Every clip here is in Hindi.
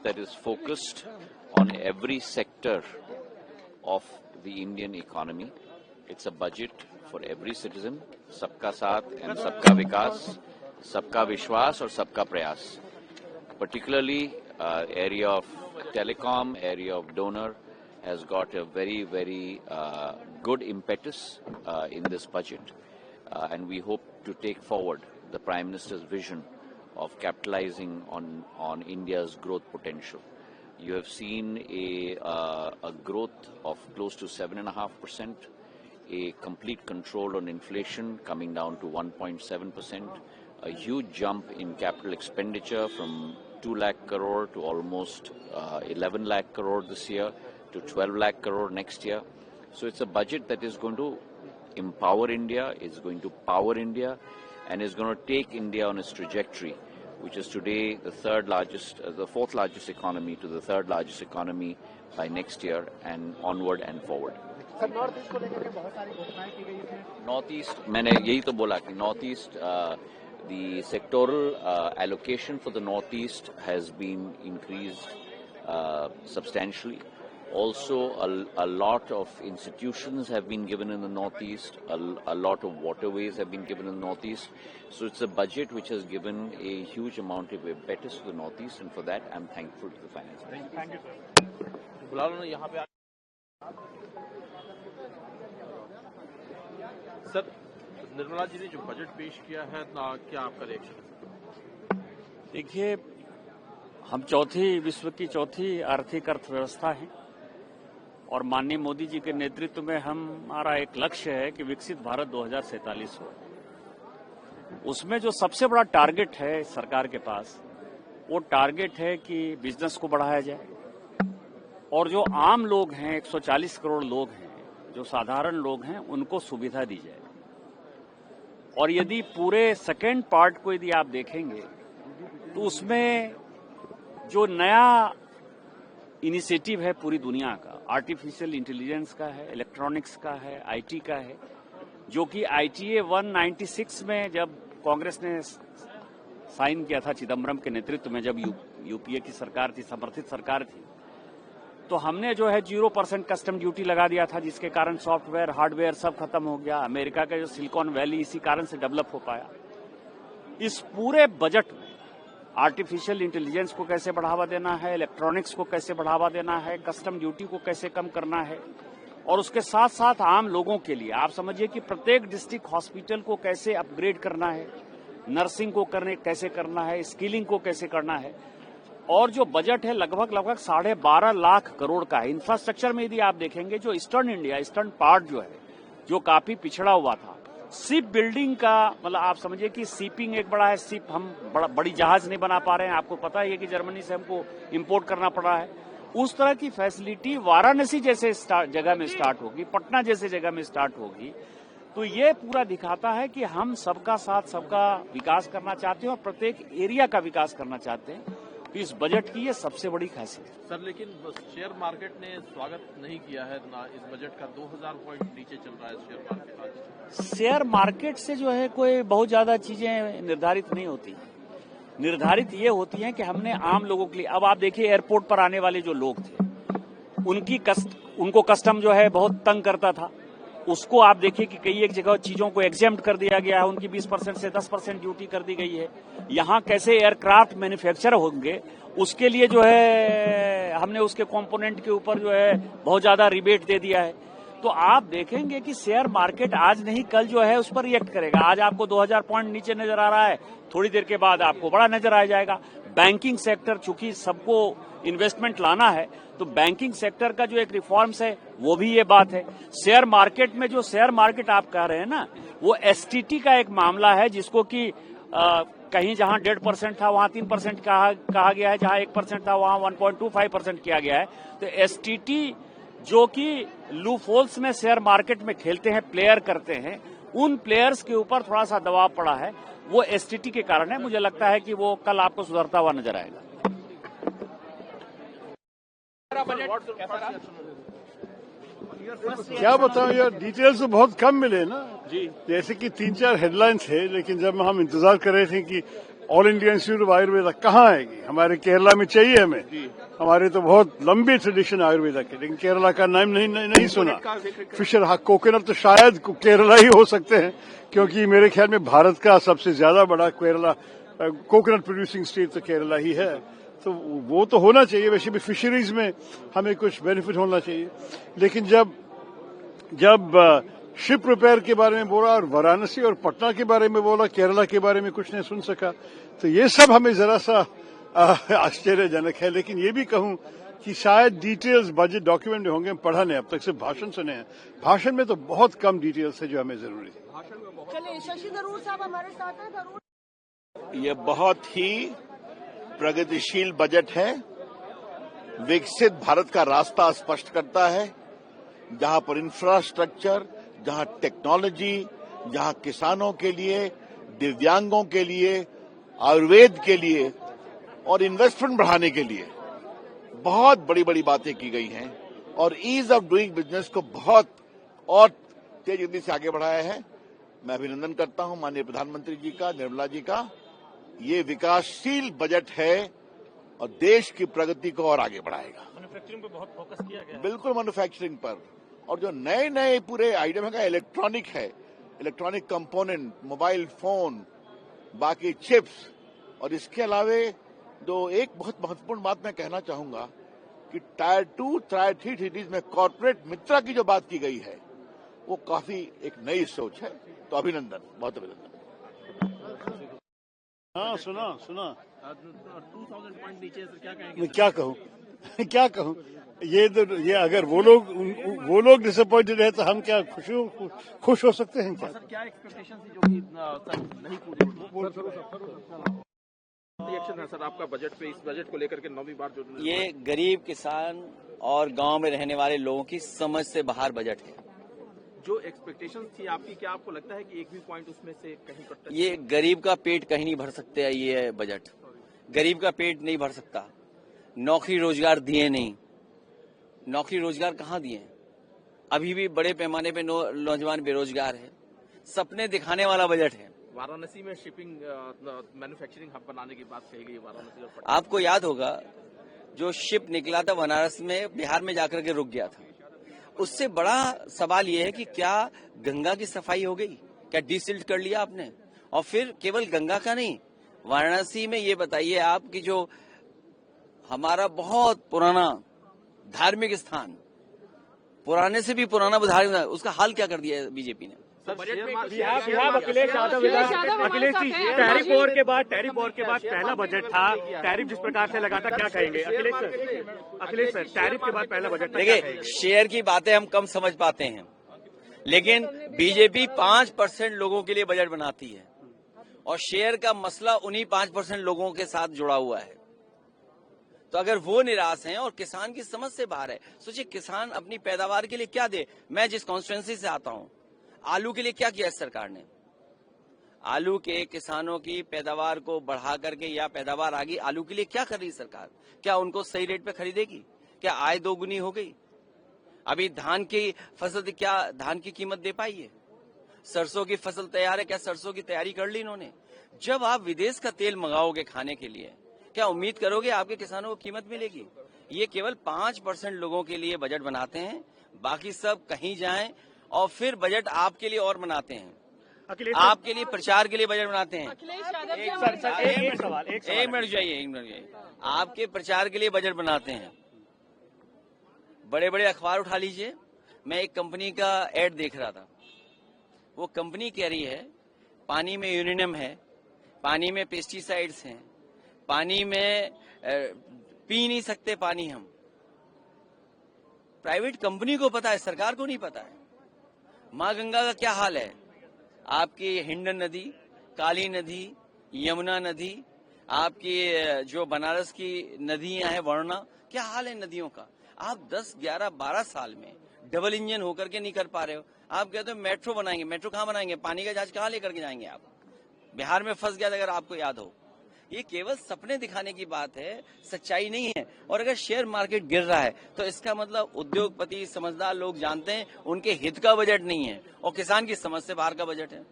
that is focused on every sector of the Indian economy. It's a budget for every citizen, सबका साथ and सबका विकास, सबका विश्वास और सबका प्रयास. Particularly, area of telecom, area of donor has got a very good impetus in this budget, and we hope to take forward the Prime Minister's vision of capitalizing on India's growth potential. You have seen a growth of close to 7.5%, a complete control on inflation coming down to 1.7%, a huge jump in capital expenditure from 2 lakh crore to almost 11 lakh crore this year to 12 lakh crore next year. So it's a budget that is going to empower India, is going to power India, and is going to take India on its trajectory, which is today the fourth largest economy to the third largest economy by next year and onward and forward. North east को लेकर के बहुत सारी घोषणाएं की गई इसमें. नॉर्थ ईस्ट मैंने यही तो बोला कि north east the sectoral allocation for the Northeast has been increased substantially. Also, a lot of institutions have been given in the Northeast, a lot of waterways have been given in the Northeast. So it's a budget which has given a huge amount of impetus to the Northeast, and for that I'm thankful to the Finance Minister. Thank you, sir. Nirmala ji ने जो बजट पेश किया है, क्या आपका रिएक्शन? देखिए, हम विश्व की चौथी आर्थिक अर्थव्यवस्था है और माननीय मोदी जी के नेतृत्व में हमारा एक लक्ष्य है कि विकसित भारत 2047 हो. उसमें जो सबसे बड़ा टारगेट है सरकार के पास, वो टारगेट है कि बिजनेस को बढ़ाया जाए और जो आम लोग हैं, 140 करोड़ लोग हैं, जो साधारण लोग हैं, उनको सुविधा दी जाए. और यदि पूरे सेकेंड पार्ट को यदि आप देखेंगे तो उसमें जो नया इनिशिएटिव है पूरी दुनिया का, आर्टिफिशियल इंटेलिजेंस का है, इलेक्ट्रॉनिक्स का है, आईटी का है, जो कि ITA 196 में जब कांग्रेस ने साइन किया था चिदम्बरम के नेतृत्व में, जब यूपीए की सरकार थी, समर्थित सरकार थी, तो हमने जो है 0% कस्टम ड्यूटी लगा दिया था, जिसके कारण सॉफ्टवेयर हार्डवेयर सब खत्म हो गया. अमेरिका का जो सिलिकॉन वैली इसी कारण से डेवलप हो पाया. इस पूरे बजट में आर्टिफिशियल इंटेलिजेंस को कैसे बढ़ावा देना है, इलेक्ट्रॉनिक्स को कैसे बढ़ावा देना है, कस्टम ड्यूटी को कैसे कम करना है, और उसके साथ साथ आम लोगों के लिए आप समझिए कि प्रत्येक डिस्ट्रिक्ट हॉस्पिटल को कैसे अपग्रेड करना है, नर्सिंग को कैसे करना है, स्किलिंग को कैसे करना है. और जो बजट है लगभग 12.5 लाख करोड़ का है. इंफ्रास्ट्रक्चर में यदि आप देखेंगे, जो ईस्टर्न पार्ट जो है, जो काफी पिछड़ा हुआ था, शिप बिल्डिंग का, मतलब आप समझिए कि शिपिंग एक बड़ा है. शिप हम बड़ी जहाज नहीं बना पा रहे हैं, आपको पता है कि जर्मनी से हमको इंपोर्ट करना पड़ रहा है. उस तरह की फैसिलिटी वाराणसी जैसे जगह में स्टार्ट होगी, पटना जैसे जगह में स्टार्ट होगी. तो ये पूरा दिखाता है कि हम सबका साथ सबका विकास करना चाहते हैं और प्रत्येक एरिया का विकास करना चाहते हैं. इस बजट की ये सबसे बड़ी खासियत है. सर, लेकिन शेयर मार्केट ने स्वागत नहीं किया है ना इस बजट का. 2000 पॉइंट नीचे चल रहा है शेयर मार्केट आज. शेयर मार्केट से जो है कोई बहुत ज्यादा चीजें निर्धारित नहीं होती. निर्धारित ये होती हैं कि हमने आम लोगों के लिए, अब आप देखिए एयरपोर्ट पर आने वाले जो लोग थे, उनको कस्टम जो है बहुत तंग करता था. उसको आप देखिए कि कई एक जगह चीजों को एग्जेम्प्ट कर दिया गया है, उनकी 20% से 10% ड्यूटी कर दी गई है. यहाँ कैसे एयरक्राफ्ट मैन्युफैक्चर होंगे, उसके लिए जो है हमने उसके कंपोनेंट के ऊपर जो है बहुत ज्यादा रिबेट दे दिया है. तो आप देखेंगे कि शेयर मार्केट आज नहीं कल जो है उस पर रिएक्ट करेगा. आज आपको 2000 पॉइंट नीचे नजर आ रहा है, थोड़ी देर के बाद आपको बड़ा नजर आ जाएगा. बैंकिंग सेक्टर, चूंकि सबको इन्वेस्टमेंट लाना है, तो बैंकिंग सेक्टर का जो एक रिफॉर्म्स है वो भी ये बात है. शेयर मार्केट में जो शेयर मार्केट आप कह रहे हैं ना, वो STT का एक मामला है, जिसको कि कहीं जहां 1.5% था वहां 3% कहा गया है, जहां 1% था वहां 1.25% किया गया है. तो STT जो कि लूफहोल्स में शेयर मार्केट में खेलते हैं, प्लेयर करते हैं, उन प्लेयर्स के ऊपर थोड़ा सा दबाव पड़ा है. वो STT के कारण है. मुझे लगता है कि वो कल आपको सुधरता हुआ नजर आएगा. क्या बताऊं यार, डिटेल्स तो बहुत कम मिले ना जी. जैसे कि 3-4 हेडलाइंस है, लेकिन जब हम इंतजार कर रहे थे कि all India institute of Ayurveda कहाँ आएगी? हमारे केरला में चाहिए हमें। हमारे तो बहुत लंबी ट्रेडिशन आयुर्वेदा की, लेकिन केरला का नाम नहीं सुना। फिशर हाँ, कोकोनट तो शायद केरला ही हो सकते हैं, क्योंकि मेरे ख्याल में भारत का सबसे ज्यादा बड़ा केरला कोकोनट प्रोड्यूसिंग स्टेट तो केरला ही है। तो वो तो होना चाहिए। वैसे भी फिशरीज में हमें कुछ बेनिफिट होना चाहिए। लेकिन जब शिप रिपेयर के बारे में बोला और वाराणसी और पटना के बारे में बोला, केरला के बारे में कुछ नहीं सुन सका, तो ये सब हमें जरा सा आश्चर्यजनक है। लेकिन ये भी कहूं कि शायद डिटेल्स बजट डॉक्यूमेंट में होंगे, हम पढ़ा नहीं, अब तक सिर्फ भाषण सुने हैं। भाषण में तो बहुत कम डिटेल्स है जो हमें जरूरी है। चलिए, शशि थरूर साहब हमारे साथ हैं। थरूर, ये बहुत ही प्रगतिशील बजट है, विकसित भारत का रास्ता स्पष्ट करता है, जहां पर इंफ्रास्ट्रक्चर, जहां टेक्नोलॉजी, जहां किसानों के लिए, दिव्यांगों के लिए, आयुर्वेद के लिए और इन्वेस्टमेंट बढ़ाने के लिए बहुत बड़ी बड़ी बातें की गई हैं और ईज ऑफ डूइंग बिजनेस को बहुत और तेज गति से आगे बढ़ाया है। मैं अभिनंदन करता हूं माननीय प्रधानमंत्री जी का, निर्मला जी का। ये विकासशील बजट है और देश की प्रगति को और आगे बढ़ाएगा। मैन्युफैक्चरिंग पर बहुत फोकस किया गया है। बिल्कुल मैन्युफैक्चरिंग पर, और जो नए नए पूरे आइटम है, इलेक्ट्रॉनिक है, इलेक्ट्रॉनिक कंपोनेंट, मोबाइल फोन, बाकी चिप्स, और इसके अलावे जो एक बहुत महत्वपूर्ण बात मैं कहना चाहूंगा कि टायर 2, टायर 3 सिटीज में कॉर्पोरेट मित्रा की जो बात की गई है, वो काफी एक नई सोच है। तो अभिनंदन, बहुत अभिनंदन। हाँ, सुना 2000 पॉइंट नीचे से क्या कहेंगे? मैं क्या कहूँ ये अगर वो लोग डिसअपॉइंटेड है तो हम क्या खुश हो सकते हैं क्या? सर, क्या एक्सपेक्टेशन थी जो कि सर नहीं पूरी? रिएक्शन है सर आपका बजट पे, इस बजट को लेकर के 9वीं बार जो ये गरीब किसान और गांव में रहने वाले लोगों की समझ से बाहर बजट है। जो एक्सपेक्टेशन थी आपकी, क्या आपको लगता है कि एक भी पॉइंट उसमें से कहीं कट? ये गरीब का पेट कहीं नहीं भर सकते हैं। ये बजट गरीब का पेट नहीं भर सकता। नौकरी रोजगार दिए नहीं, नौकरी रोजगार कहाँ दिए? अभी भी बड़े पैमाने पे नौजवान बेरोजगार है। सपने दिखाने वाला बजट है। वाराणसी में शिपिंग मैन्युफैक्चरिंग हब बनाने की बात कही गई, वाराणसी और पटना। आपको याद होगा जो शिप निकला था बनारस में, बिहार में जाकर के रुक गया था। उससे बड़ा सवाल यह है कि क्या गंगा की सफाई हो गई? क्या डिसिल्ट कर लिया आपने? और फिर केवल गंगा का नहीं, वाराणसी में ये बताइए आप कि जो हमारा बहुत पुराना धार्मिक स्थान, पुराने से भी पुराना धार्मिक, उसका हाल क्या कर दिया है बीजेपी ने? अखिलेश जी, टैरिफ वॉर के बाद पहला बजट था, टैरिफ जिस प्रकार से लगा था, क्या कहेंगे अखिलेश सर? टैरिफ के बाद पहला बजट था। देखिए, शेयर की बातें हम कम समझ पाते हैं, लेकिन बीजेपी 5% लोगों के लिए बजट बनाती है और शेयर का मसला उन्हीं 5% लोगों के साथ जुड़ा हुआ है। तो अगर वो निराश हैं और किसान की समझ से बाहर है, सोचिए किसान अपनी पैदावार के लिए क्या दे। मैं जिस कॉन्स्टिट्यूएंसी से आता हूं, आलू के लिए क्या किया सरकार ने? आलू के किसानों की पैदावार को बढ़ा करके, या पैदावार आ गई, आलू के लिए क्या कर रही सरकार? क्या उनको सही रेट पे खरीदेगी? क्या आय दोगुनी हो गई? अभी धान की फसल, क्या धान की कीमत दे पाई है? सरसों की फसल तैयार है, क्या सरसों की तैयारी कर ली इन्होंने? जब आप विदेश का तेल मंगाओगे खाने के लिए, क्या उम्मीद करोगे आपके किसानों को कीमत मिलेगी? ये केवल 5% लोगों के लिए बजट बनाते हैं, बाकी सब कहीं जाएं और फिर बजट आपके लिए और बनाते हैं, आपके लिए प्रचार के लिए बजट बनाते हैं। एक मिनट जाइए। आपके प्रचार के लिए बजट बनाते हैं। बड़े बड़े अखबार उठा लीजिए। मैं एक कंपनी का एड देख रहा था, वो कंपनी कह रही है पानी में यूरेनियम है, पानी में पेस्टिसाइड्स हैं, पानी में पी नहीं सकते पानी हम। प्राइवेट कंपनी को पता है, सरकार को नहीं पता है। माँ गंगा का क्या हाल है? आपकी हिंडन नदी, काली नदी, यमुना नदी, आपकी जो बनारस की नदियां हैं, वरुणा, क्या हाल है नदियों का? आप 10, 11, 12 साल में डबल इंजन होकर के नहीं कर पा रहे हो। आप कहते हो मेट्रो बनाएंगे, मेट्रो कहाँ बनाएंगे? पानी का जहाज कहाँ लेकर के जाएंगे आप? बिहार में फंस गया था, अगर आपको याद हो। ये केवल सपने दिखाने की बात है, सच्चाई नहीं है। और अगर शेयर मार्केट गिर रहा है तो इसका मतलब उद्योगपति, समझदार लोग जानते हैं उनके हित का बजट नहीं है और किसान की समझ से बाहर का बजट है।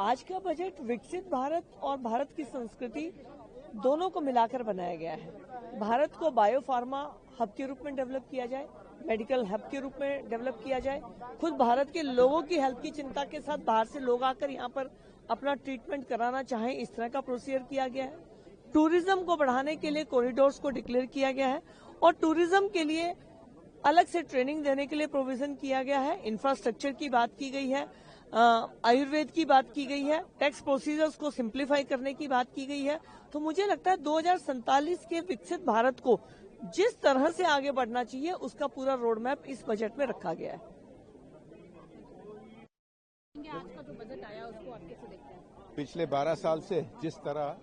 आज का बजट विकसित भारत और भारत की संस्कृति दोनों को मिलाकर बनाया गया है। भारत को बायो फार्मा हब के रूप में डेवलप किया जाए, मेडिकल हब के रूप में डेवलप किया जाए। खुद भारत के लोगों की हेल्थ की चिंता के साथ बाहर से लोग आकर यहाँ पर अपना ट्रीटमेंट कराना चाहें, इस तरह का प्रोसीजर किया गया है। टूरिज्म को बढ़ाने के लिए कॉरिडोर्स को डिक्लेयर किया गया है और टूरिज्म के लिए अलग से ट्रेनिंग देने के लिए प्रोविजन किया गया है। इंफ्रास्ट्रक्चर की बात की गई है, आयुर्वेद की बात की गई है, टैक्स प्रोसीजर्स को सिंप्लीफाई करने की बात की गई है। तो मुझे लगता है 2047 के विकसित भारत को जिस तरह से आगे बढ़ना चाहिए उसका पूरा रोड मैप इस बजट में रखा गया है। आज का जो बजट आया उसको आप कैसे देखते हैं? पिछले 12 साल से जिस तरह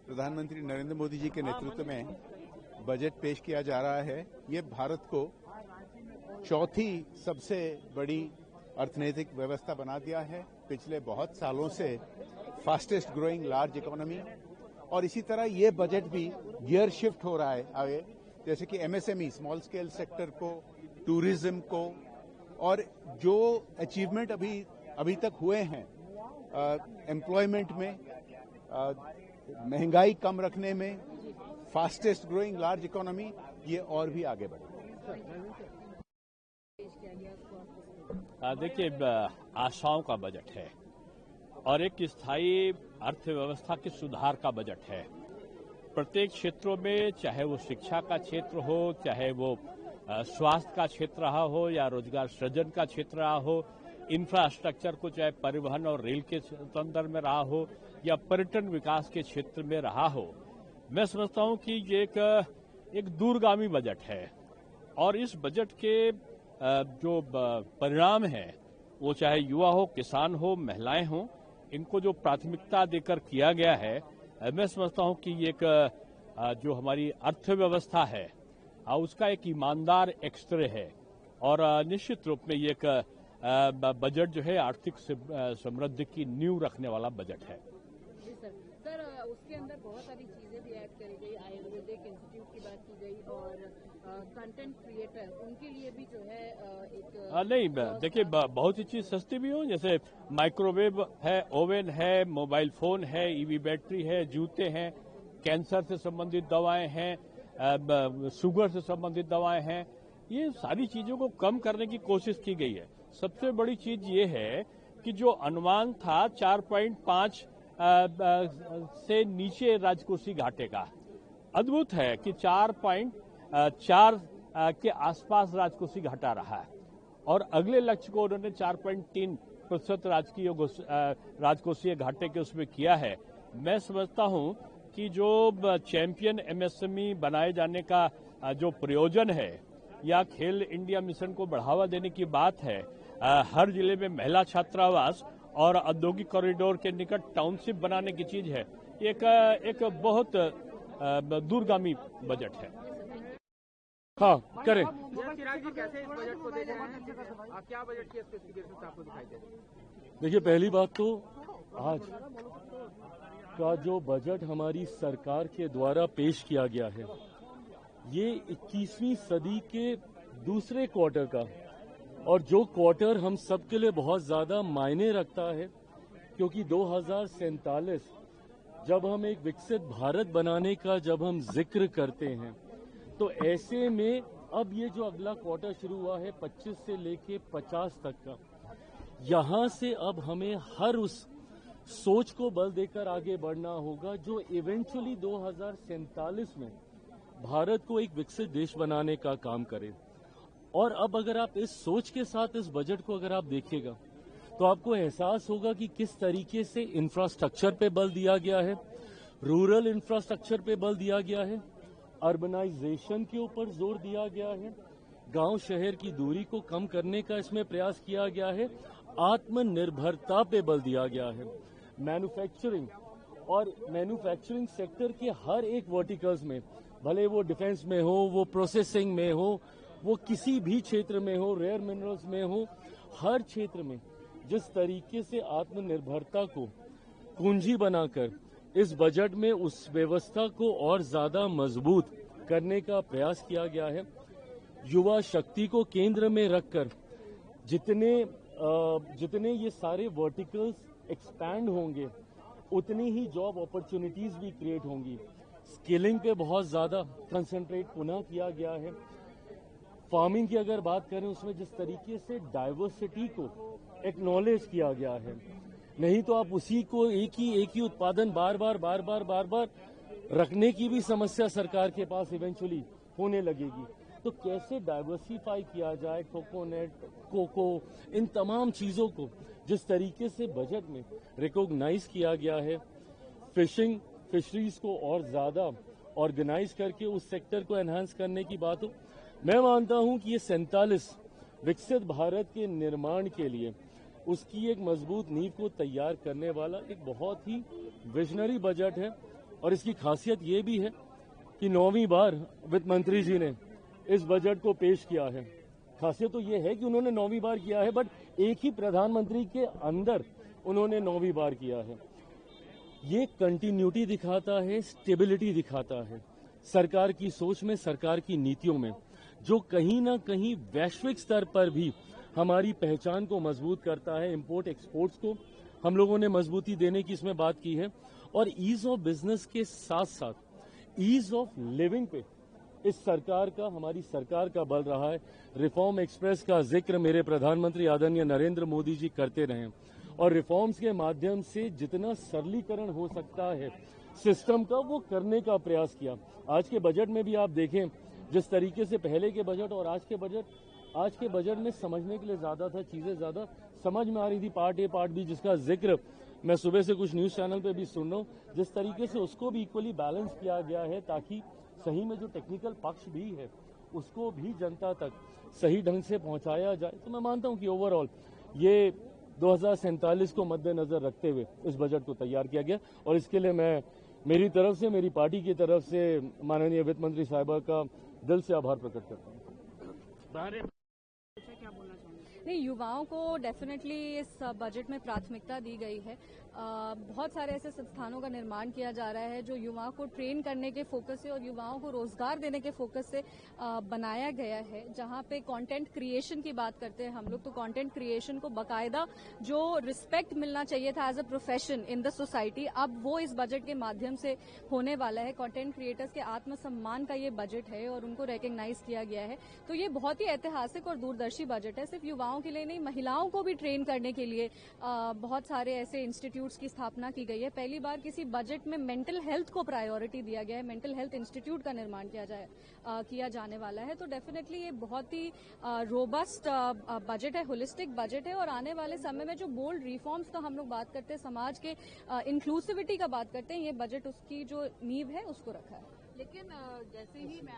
प्रधानमंत्री नरेंद्र मोदी जी के नेतृत्व में बजट पेश किया जा रहा है, ये भारत को चौथी सबसे बड़ी अर्थनैतिक व्यवस्था बना दिया है। पिछले बहुत सालों से फास्टेस्ट ग्रोइंग लार्ज इकोनॉमी, और इसी तरह ये बजट भी गियर शिफ्ट हो रहा है आगे, जैसे कि एमएसएमई स्मॉल स्केल सेक्टर को, टूरिज्म को, और जो अचीवमेंट अभी तक हुए हैं एम्प्लॉयमेंट में, महंगाई कम रखने में, फास्टेस्ट ग्रोइंग लार्ज इकोनॉमी, ये और भी आगे बढ़े। देखिए, आशाओं का बजट है और एक स्थायी अर्थव्यवस्था के सुधार का बजट है। प्रत्येक क्षेत्रों में, चाहे वो शिक्षा का क्षेत्र हो, चाहे वो स्वास्थ्य का क्षेत्र रहा हो या रोजगार सृजन का क्षेत्र रहा हो, इंफ्रास्ट्रक्चर को चाहे परिवहन और रेल के संदर्भ में रहा हो या पर्यटन विकास के क्षेत्र में रहा हो, मैं समझता हूं कि ये एक दूरगामी बजट है। और इस बजट के जो परिणाम है, वो चाहे युवा हो, किसान हो, महिलाएं हो, इनको जो प्राथमिकता देकर किया गया है, मैं समझता हूं कि ये एक जो हमारी अर्थव्यवस्था है उसका एक ईमानदार एक्सरे है और निश्चित रूप में ये एक बजट जो है आर्थिक समृद्धि की नींव रखने वाला बजट है। सर, उसके अंदर बहुत सारी चीजें भी ऐड करी गई, आयुर्वेदिक इंस्टीट्यूट की बात की गई और कंटेंट क्रिएटर, उनके लिए भी जो है एक नहीं, देखिए, बहुत सी चीज सस्ती भी हो, जैसे माइक्रोवेव है, ओवन है, मोबाइल फोन है, ईवी बैटरी है, जूते हैं, कैंसर से संबंधित दवाएं हैं, शुगर से संबंधित दवाएं हैं, ये सारी चीजों को कम करने की कोशिश की गई है। सबसे बड़ी चीज ये है कि जो अनुमान था 4.5 से नीचे राजकोषीय घाटे का, अद्भुत है कि 4.4 के आसपास राजकोषीय घाटा रहा है और अगले लक्ष्य को उन्होंने 4.3% राजकोषीय घाटे के उसमें किया है। मैं समझता हूं कि जो चैंपियन एमएसएमई बनाए जाने का जो प्रयोजन है या खेल इंडिया मिशन को बढ़ावा देने की बात है, हर जिले में महिला छात्रावास और औद्योगिक कॉरिडोर के निकट टाउनशिप बनाने की चीज है, एक बहुत दूरगामी बजट है। हाँ, करें। कैसे इस बजट को देख रहे हैं? क्या बजट की स्पेसिफिकेशन आपको दिखाई दे रही है? देखिए, पहली बात तो आज का जो बजट हमारी सरकार के द्वारा पेश किया गया है, ये 21वीं सदी के दूसरे क्वार्टर का, और जो क्वार्टर हम सबके लिए बहुत ज्यादा मायने रखता है, क्योंकि 2047 जब हम एक विकसित भारत बनाने का जब हम जिक्र करते हैं, तो ऐसे में अब ये जो अगला क्वार्टर शुरू हुआ है 25 से लेके 50 तक का, यहां से अब हमें हर उस सोच को बल देकर आगे बढ़ना होगा जो इवेंचुअली 2047 में भारत को एक विकसित देश बनाने का काम करे। और अब अगर आप इस सोच के साथ इस बजट को अगर आप देखिएगा, तो आपको एहसास होगा कि किस तरीके से इंफ्रास्ट्रक्चर पे बल दिया गया है, रूरल इंफ्रास्ट्रक्चर पे बल दिया गया है, अर्बनाइजेशन के ऊपर जोर दिया गया है, गांव शहर की दूरी को कम करने का इसमें प्रयास किया गया है, आत्मनिर्भरता पे बल दिया गया है, मैन्युफैक्चरिंग और मैन्युफैक्चरिंग सेक्टर के हर एक वर्टिकल्स में, भले वो डिफेंस में हो, वो प्रोसेसिंग में हो, वो किसी भी क्षेत्र में हो, रेयर मिनरल्स में हो, हर क्षेत्र में जिस तरीके से आत्मनिर्भरता को कुंजी बनाकर इस बजट में उस व्यवस्था को और ज्यादा मजबूत करने का प्रयास किया गया है। युवा शक्ति को केंद्र में रखकर जितने ये सारे वर्टिकल्स एक्सपैंड होंगे उतनी ही जॉब अपॉर्चुनिटीज भी क्रिएट होंगी। स्किलिंग पे बहुत ज्यादा कंसंट्रेट पुनः किया गया है। फार्मिंग की अगर बात करें उसमें जिस तरीके से डाइवर्सिटी को एक्नॉलेज किया गया है, नहीं तो आप उसी को एक ही उत्पादन बार बार रखने की भी समस्या सरकार के पास इवेंचुअली होने लगेगी। तो कैसे डाइवर्सिफाई किया जाए कोकोनट, कोको, इन तमाम चीजों को जिस तरीके से बजट में रिकॉग्नाइज किया गया है, फिशरीज को और ज्यादा ऑर्गेनाइज करके उस सेक्टर को एनहांस करने की बात हो। मैं मानता हूं कि ये 47 विकसित भारत के निर्माण के लिए उसकी एक मजबूत नींव को तैयार करने वाला एक बहुत ही विजनरी बजट है। और इसकी खासियत ये भी है कि 9वीं बार वित्त मंत्री जी ने इस बजट को पेश किया है। खासियत तो ये है कि उन्होंने 9वीं बार किया है, बट एक ही प्रधानमंत्री के अंदर उन्होंने 9वीं बार किया है। ये कंटिन्यूटी दिखाता है, स्टेबिलिटी दिखाता है सरकार की सोच में, सरकार की नीतियों में, जो कहीं ना कहीं वैश्विक स्तर पर भी हमारी पहचान को मजबूत करता है। इंपोर्ट एक्सपोर्ट्स को हम लोगों ने मजबूती देने की इसमें बात की है और ईज ऑफ बिजनेस के साथ साथ ईज ऑफ लिविंग पे इस सरकार का, हमारी सरकार का बल रहा है। रिफॉर्म एक्सप्रेस का जिक्र मेरे प्रधानमंत्री आदरणीय नरेंद्र मोदी जी करते रहे और रिफॉर्म्स के माध्यम से जितना सरलीकरण हो सकता है सिस्टम का, वो करने का प्रयास किया। आज के बजट में भी आप देखें जिस तरीके से पहले के बजट और आज के बजट में समझने के लिए ज्यादा था, चीजें ज्यादा समझ में आ रही थी। पार्ट ए पार्ट बी जिसका जिक्र मैं सुबह से कुछ न्यूज चैनल पे भी सुन रहा हूं, जिस तरीके से उसको भी इक्वली बैलेंस किया गया है ताकि सही में जो टेक्निकल पक्ष भी है उसको भी जनता तक सही ढंग से पहुंचाया जाए। तो मैं मानता हूं कि ओवरऑल ये 2047 को मद्देनजर रखते हुए इस बजट को तैयार किया गया और इसके लिए मैं मेरी तरफ से, मेरी पार्टी की तरफ से माननीय वित्त मंत्री साहिबा का दिल से आभार प्रकट करता हूँ। नहीं, युवाओं को डेफिनेटली इस बजट में प्राथमिकता दी गई है। बहुत सारे ऐसे संस्थानों का निर्माण किया जा रहा है जो युवाओं को ट्रेन करने के फोकस से और युवाओं को रोजगार देने के फोकस से बनाया गया है। जहां पे कंटेंट क्रिएशन की बात करते हैं हम लोग, तो कंटेंट क्रिएशन को बकायदा जो रिस्पेक्ट मिलना चाहिए था as a profession in the society, अब वो इस बजट के माध्यम से होने वाला है। कंटेंट क्रिएटर्स के आत्मसम्मान का ये बजट है और उनको रिकग्नाइज किया गया है। तो ये बहुत ही ऐतिहासिक और दूरदर्शी बजट है। सिर्फ युवाओं के लिए नहीं, महिलाओं को भी ट्रेन करने के लिए बहुत सारे ऐसे इंस्टीट्यूट्स की स्थापना की गई है। पहली बार किसी बजट में मेंटल हेल्थ को प्रायोरिटी दिया गया है। मेंटल हेल्थ इंस्टीट्यूट का निर्माण किया जाने वाला है। तो डेफिनेटली ये बहुत ही रोबस्ट बजट है, होलिस्टिक बजट है और आने वाले समय में जो बोल्ड रिफॉर्म्स का हम लोग बात करते हैं, समाज के इंक्लूसिविटी का बात करते हैं, ये बजट उसकी जो नींव है उसको रखा है। लेकिन जैसे ही मैम